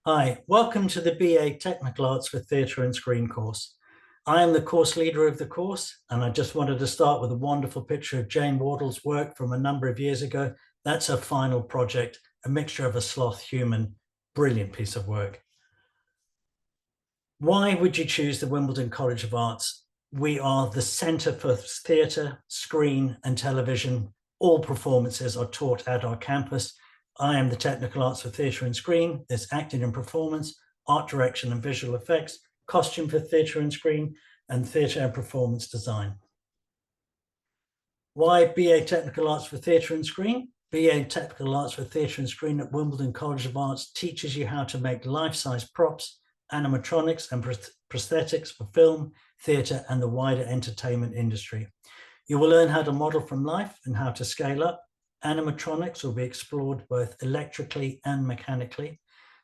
Hi, welcome to the BA Technical Arts for Theatre and Screen course. I am the course leader of the course, and I just wanted to start with a wonderful picture of Jane Wardle's work from a number of years ago. That's her final project, a mixture of a sloth human. Brilliant piece of work. Why would you choose the Wimbledon College of Arts? We are the centre for theatre, screen and television. All performances are taught at our campus. I am the Technical Arts for Theatre and Screen. There's acting and performance, art direction and visual effects, costume for theatre and screen, and theatre and performance design. Why BA Technical Arts for Theatre and Screen? BA Technical Arts for Theatre and Screen at Wimbledon College of Arts teaches you how to make life-size props, animatronics and prosthetics for film, theatre and the wider entertainment industry. You will learn how to model from life and how to scale up. Animatronics will be explored both electrically and mechanically.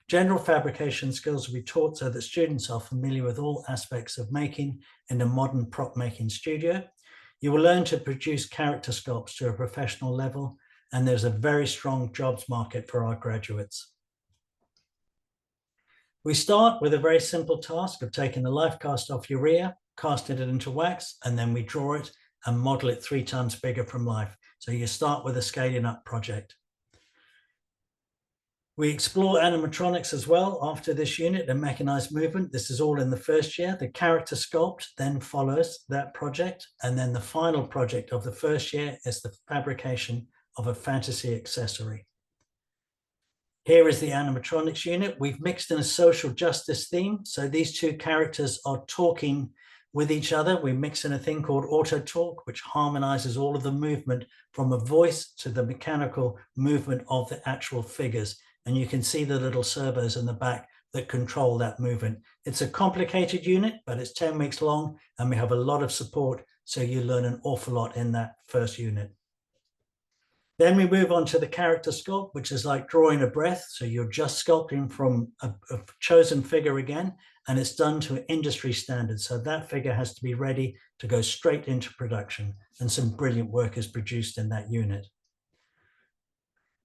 General fabrication skills will be taught so that students are familiar with all aspects of making in a modern prop making studio. You will learn to produce character sculpts to a professional level, and there's a very strong jobs market for our graduates. We start with a very simple task of taking the life cast off urea, casting it into wax, and then we draw it and model it 3 times bigger from life. So you start with a scaling up project. We explore animatronics as well after this unit and mechanized movement. This is all in the first year. The character sculpt then follows that project. And then the final project of the first year is the fabrication of a fantasy accessory. Here is the animatronics unit. We've mixed in a social justice theme. So these 2 characters are talking with each other. We mix in a thing called auto talk, which harmonizes all of the movement from a voice to the mechanical movement of the actual figures. And you can see the little servos in the back that control that movement. It's a complicated unit, but it's 10 weeks long and we have a lot of support. So you learn an awful lot in that first unit. Then we move on to the character sculpt, which is like drawing a breath. So you're just sculpting from a chosen figure again, and it's done to industry standards. So that figure has to be ready to go straight into production, and some brilliant work is produced in that unit.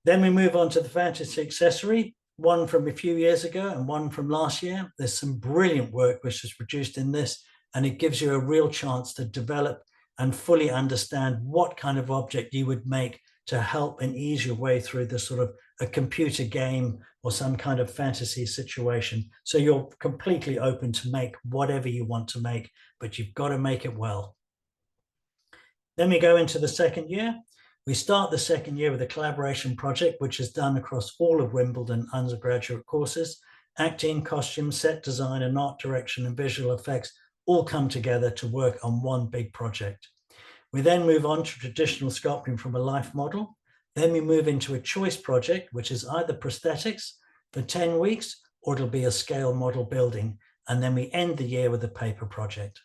Then we move on to the fantasy accessory, one from a few years ago and one from last year. There's some brilliant work which is produced in this, and it gives you a real chance to develop and fully understand what kind of object you would make to help and ease your way through the sort of a computer game or some kind of fantasy situation. So you're completely open to make whatever you want to make, but you've got to make it well. Then we go into the second year. We start the second year with a collaboration project, which is done across all of Wimbledon undergraduate courses. Acting, costume, set design, and art direction and visual effects all come together to work on one big project. We then move on to traditional sculpting from a life model. Then we move into a choice project, which is either prosthetics for 10 weeks, or it'll be a scale model building. And then we end the year with a paper project.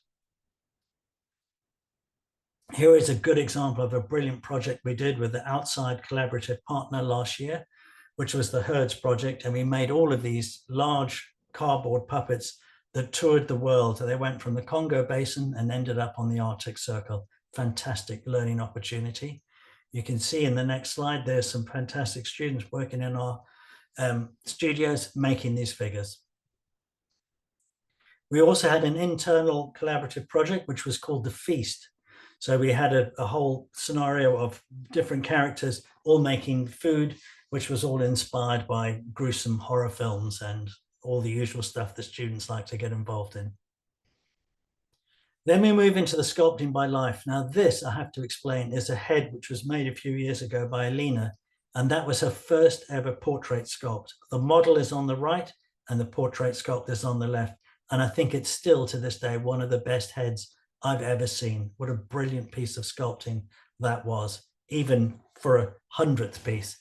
Here is a good example of a brilliant project we did with the outside collaborative partner last year, which was the Herds project. And we made all of these large cardboard puppets that toured the world. So they went from the Congo Basin and ended up on the Arctic Circle. Fantastic learning opportunity. You can see in the next slide, there's some fantastic students working in our studios making these figures. We also had an internal collaborative project, which was called The Feast. So we had a whole scenario of different characters all making food, which was all inspired by gruesome horror films and all the usual stuff that students like to get involved in. Then we move into the sculpting by life. Now this, I have to explain, is a head which was made a few years ago by Alina, and that was her first ever portrait sculpt. The model is on the right and the portrait sculpt is on the left. And I think it's still to this day one of the best heads I've ever seen. What a brilliant piece of sculpting that was, even for a 100th piece.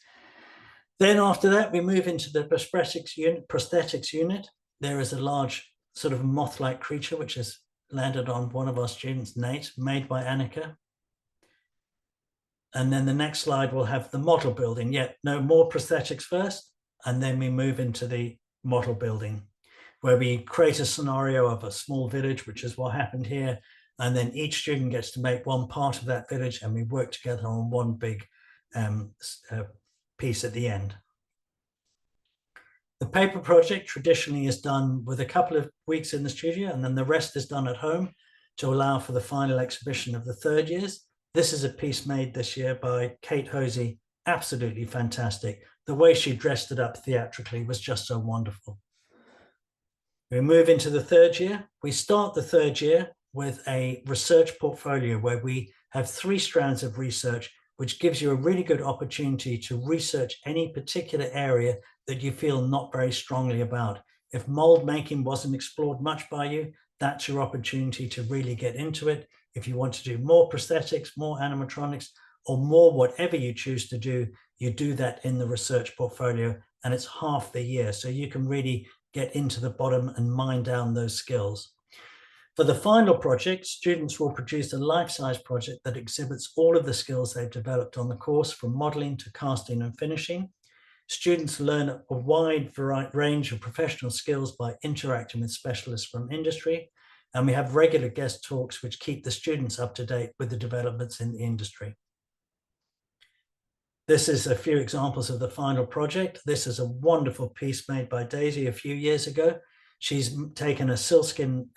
Then after that, we move into the prosthetics unit. There is a large sort of moth-like creature which has landed on one of our students, Nate, made by Annika. And then the next slide will have the model building. Yet no, more prosthetics first, and then we move into the model building, where we create a scenario of a small village, which is what happened here. And then each student gets to make one part of that village, and we work together on one big piece at the end. The paper project traditionally is done with a couple of weeks in the studio, and then the rest is done at home to allow for the final exhibition of the third years. This is a piece made this year by Kate Hosey, absolutely fantastic. The way she dressed it up theatrically was just so wonderful. We move into the third year. We start the third year with a research portfolio where we have 3 strands of research, which gives you a really good opportunity to research any particular area that you feel not very strongly about. If mold making wasn't explored much by you, that's your opportunity to really get into it. If you want to do more prosthetics, more animatronics, or more whatever you choose to do, you do that in the research portfolio, and it's half the year. So you can really get into the bottom and mine down those skills. For the final project, students will produce a life-size project that exhibits all of the skills they've developed on the course, from modeling to casting and finishing. Students learn a wide range of professional skills by interacting with specialists from industry. And we have regular guest talks which keep the students up to date with the developments in the industry. This is a few examples of the final project. This is a wonderful piece made by Daisy a few years ago. She's taken a sealskin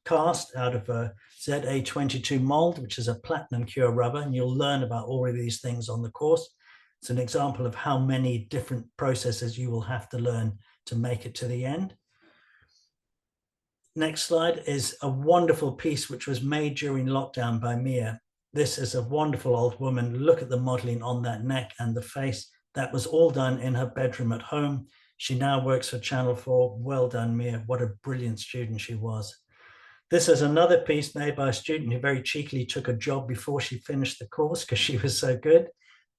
cast out of a ZA22 mold, which is a platinum cure rubber, and you'll learn about all of these things on the course. It's an example of how many different processes you will have to learn to make it to the end. Next slide is a wonderful piece which was made during lockdown by Mia. This is a wonderful old woman. Look at the modeling on that neck and the face. That was all done in her bedroom at home. She now works for Channel 4. Well done, Mia. What a brilliant student she was. This is another piece made by a student who very cheekily took a job before she finished the course because she was so good.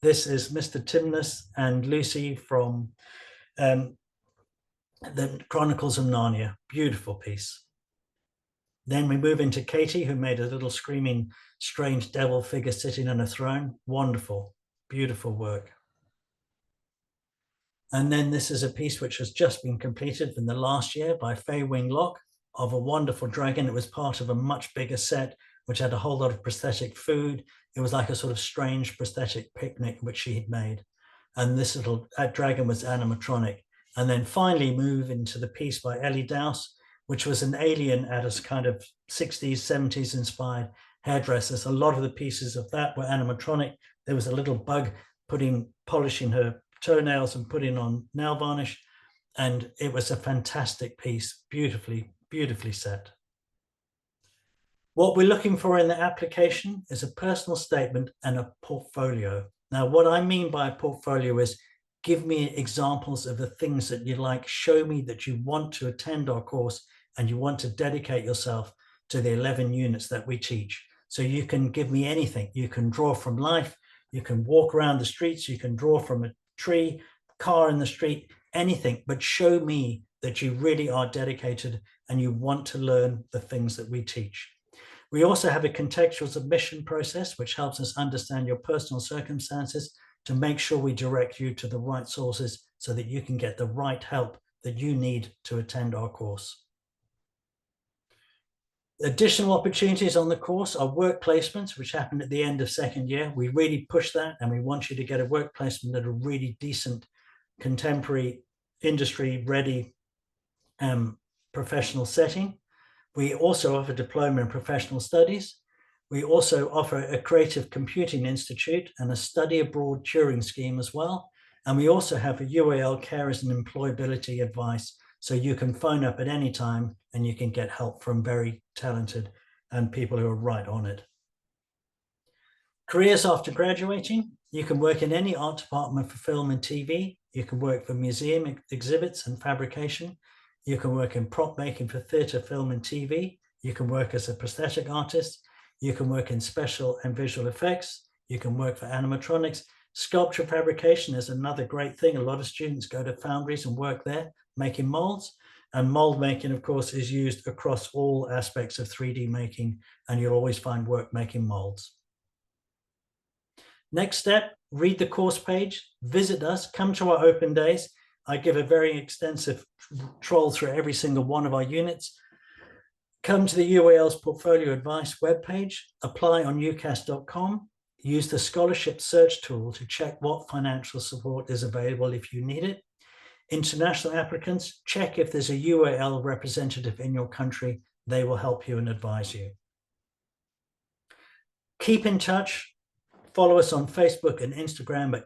This is Mr. Timnus and Lucy from the Chronicles of Narnia. Beautiful piece. Then we move into Katie, who made a little screaming, strange devil figure sitting on a throne. Wonderful, beautiful work. And then this is a piece which has just been completed in the last year by Fay Wing-Lock of a wonderful dragon. It was part of a much bigger set, which had a whole lot of prosthetic food. It was like a sort of strange prosthetic picnic, which she had made. And this little dragon was animatronic. And then finally move into the piece by Ellie Dowse, which was an alien at a kind of 60s, 70s inspired hairdressers. A lot of the pieces of that were animatronic. There was a little bug polishing her toenails and putting on nail varnish. And it was a fantastic piece, beautifully, beautifully set. What we're looking for in the application is a personal statement and a portfolio. Now, what I mean by a portfolio is give me examples of the things that you like, show me that you want to attend our course and you want to dedicate yourself to the 11 units that we teach. So you can give me anything. You can draw from life, you can walk around the streets, you can draw from a tree, car in the street, anything, but show me that you really are dedicated and you want to learn the things that we teach. We also have a contextual submission process, which helps us understand your personal circumstances to make sure we direct you to the right sources so that you can get the right help that you need to attend our course. Additional opportunities on the course are work placements, which happen at the end of second year. We really push that, and we want you to get a work placement at a really decent, contemporary, industry-ready professional setting. We also offer diploma in professional studies. We also offer a creative computing institute and a study abroad Turing scheme as well. And we also have a UAL carers and employability advice. So you can phone up at any time and you can get help from very talented and people who are right on it. Careers after graduating, you can work in any art department for film and TV. You can work for museum exhibits and fabrication. You can work in prop making for theatre, film and TV. You can work as a prosthetic artist. You can work in special and visual effects. You can work for animatronics. Sculpture fabrication is another great thing. A lot of students go to foundries and work there, making molds. And mold making, of course, is used across all aspects of 3D making, and you'll always find work making molds. Next step, read the course page, visit us, come to our open days. I give a very extensive troll through every single one of our units. Come to the UAL's Portfolio Advice webpage, apply on ucas.com, use the scholarship search tool to check what financial support is available if you need it. International applicants, check if there's a UAL representative in your country. They will help you and advise you. Keep in touch. Follow us on Facebook and Instagram at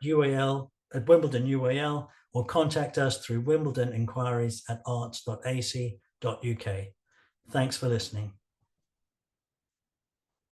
Wimbledon UAL, or contact us through wimbledoninquiries@arts.ac.uk. Thanks for listening.